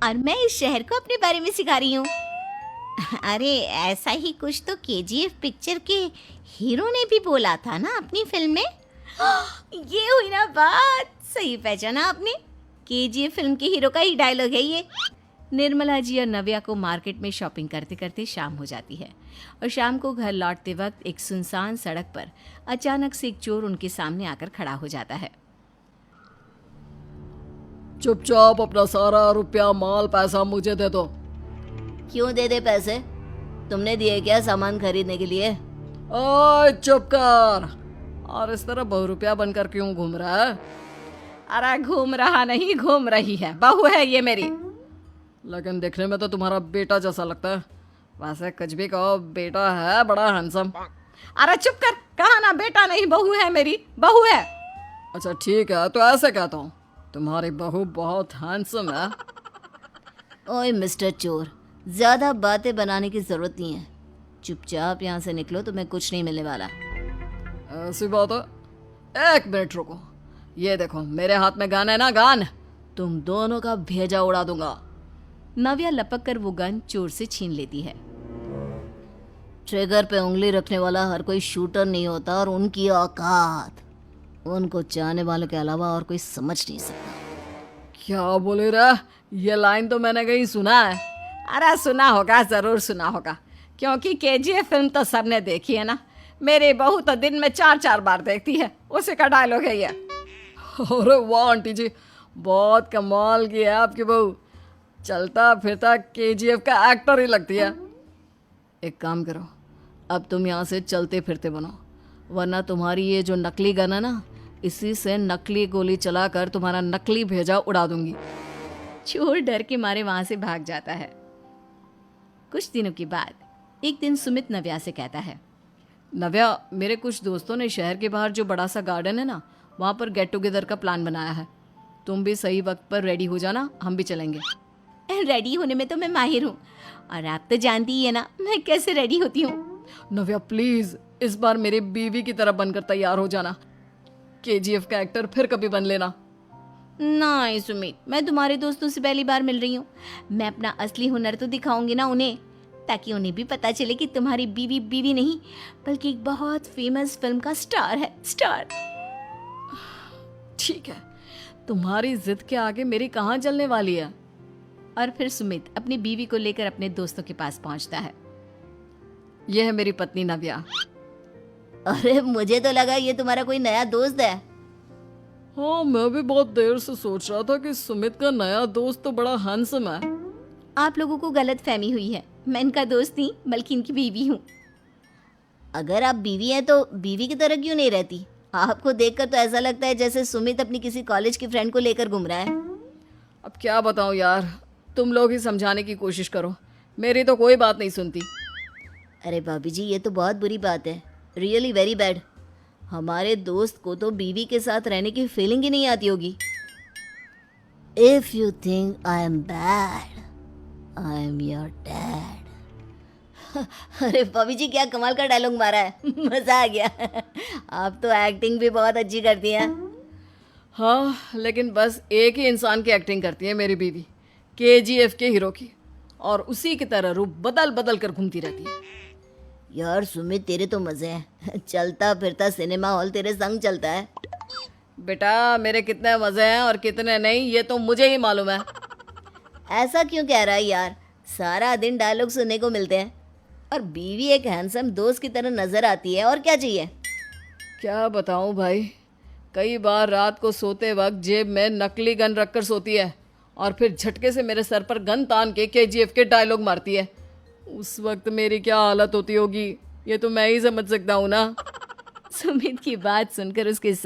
और मैं इस शहर को अपने बारे में सिखा रही हूँ। अरे ऐसा ही कुछ तो केजीएफ पिक्चर के हीरो ने भी बोला था ना अपनी फिल्म में। ये हुई ना बात, सही पहचाना आपने। केजीएफ फिल्म के हीरो का ही डायलॉग है ये। निर्मला जी और नव्या को मार्केट में शॉपिंग करते करते शाम हो जाती है और शाम को घर लौटते वक्त एक सुनसान सड़क पर अचानक से एक चोर उनके सामने आकर खड़ा हो जाता है। चुपचाप अपना सारा रुपया माल पैसा मुझे दे दो। क्यों दे दे पैसे? तुमने दिए क्या सामान खरीदने के लिए? ओए चुप कर। और इस तरह बहुरुपया बनकर क्यों घूम रहा है? अरे घूम रहा नहीं, घूम रही है, बहू है ये मेरी। लेकिन देखने में तो तुम्हारा बेटा जैसा लगता है। वैसे कुछ भी कहो, बेटा है बड़ा हैंडसम। अरे चुप कर, कहा ना बेटा नहीं बहू है मेरी, बहू है। अच्छा ठीक है, तो ऐसे कहता हूँ, तुम्हारी बहू बहुत हैंडसम है। ओए मिस्टर चोर, ज्यादा बातें बनाने की जरूरत नहीं है। चुपचाप यहाँ से निकलो, तुम्हें कुछ नहीं मिलने वाला। ऐसी बात है? एक मिनट रुको, ये देखो मेरे हाथ में गन है ना, गन। तुम दोनों का भेजा उड़ा दूंगा। नव्या लपक कर वो गन चोर से छीन लेती है। ट्रिगर पे उंगली रखने वाला हर कोई शूटर नहीं होता, और उनकी औकात उनको चाहने वालों के अलावा और कोई समझ नहीं सकता। क्या बोले रे? ये लाइन तो मैंने कहीं सुना है। अरे सुना होगा, जरूर सुना होगा, क्योंकि केजीएफ फिल्म तो सबने देखी है ना। मेरी बहू तो दिन में 4-4 बार देखती है, उसी का डायलॉग है ये। अरे वाह आंटी जी, बहुत कमाल की है आपकी बहू। चलता फिरता केजीएफ का एक्टर ही लगती है। एक काम करो, अब तुम यहाँ से चलते फिरते बनो, वरना तुम्हारी ये जो नकली गन है ना, इसी से नकली गोली चलाकर तुम्हारा नकली भेजा उड़ा दूंगी। चोर डर के मारे वहां से भाग जाता है। कुछ दिनों के बाद एक दिन सुमित नव्या से कहता है, नव्या, मेरे कुछ दोस्तों ने शहर के बाहर जो बड़ा सा गार्डन है ना, वहाँ पर गेट टुगेदर का प्लान बनाया है। तुम भी सही वक्त पर रेडी हो जाना, हम भी चलेंगे। रेडी होने में तो मैं माहिर हूँ, और आप तो जानती ही है ना मैं कैसे रेडी होती हूँ। नव्या प्लीज, इस बार मेरी बीवी की तरह बनकर तैयार हो जाना। केजीएफ का एक्टर फिर कभी बन लेना। नहीं सुमित, मैं तुम्हारे दोस्तों से पहली बार मिल रही हूँ। मैं अपना असली हुनर तो दिखाऊंगी ना उन्हें, ताकि उन्हें भी पता चले कि तुम्हारी बीवी बीवी नहीं बल्कि एक बहुत फेमस फिल्म का स्टार है, स्टार। ठीक है, तुम्हारी जिद के आगे मेरी कहाँ जलने वाली है। और फिर सुमित अपनी बीवी को लेकर अपने दोस्तों के पास पहुंचता है। यह है मेरी पत्नी नव्या। अरे मुझे तो लगा ये तुम्हारा कोई नया दोस्त है। हाँ, मैं भी बहुत देर से सोच रहा था कि सुमित का नया दोस्त तो बड़ा हैंडसम है। आप लोगों को गलत फहमी हुई है, मैं इनका दोस्त नहीं बल्कि इनकी बीवी हूँ। अगर आप बीवी हैं तो बीवी की तरह क्यों नहीं रहती? आपको देखकर तो ऐसा लगता है जैसे सुमित अपनी किसी कॉलेज की फ्रेंड को लेकर घूम रहा है। अब क्या बताऊँ यार, तुम लोग ही समझाने की कोशिश करो, मेरी तो कोई बात नहीं सुनती। अरे भाभी जी, ये तो बहुत बुरी बात है, रियली वेरी बैड। हमारे दोस्त को तो बीवी के साथ रहने की फीलिंग ही नहीं आती होगी। If you think I am bad, I am your dad. अरे भाभी जी, क्या कमाल का डायलॉग मारा है, मजा आ गया। आप तो एक्टिंग भी बहुत अच्छी करती हैं। हाँ, लेकिन बस एक ही इंसान की एक्टिंग करती है मेरी बीवी, केजीएफ के हीरो की, और उसी की तरह रूप बदल बदल कर घूमती रहती है। यार सुमित, तेरे तो मजे हैं, चलता फिरता सिनेमा हॉल तेरे संग चलता है। बेटा, मेरे कितने मजे हैं और कितने नहीं ये तो मुझे ही मालूम है। ऐसा क्यों कह रहा है यार? सारा दिन डायलॉग सुनने को मिलते हैं, और बीवी एक हैंडसम दोस्त की तरह नजर आती है, और क्या चाहिए? क्या बताऊं भाई, कई बार रात को सोते वक्त जेब में नकली गन रखकर सोती है, और फिर झटके से मेरे सर पर गन तान के केजीएफ के डायलॉग मारती है। उस वक्त मेरी क्या हालत होती होगी, ये तो मैं ही समझ सकता हूँ ना। सुमित की बात सुनकर उसके साथ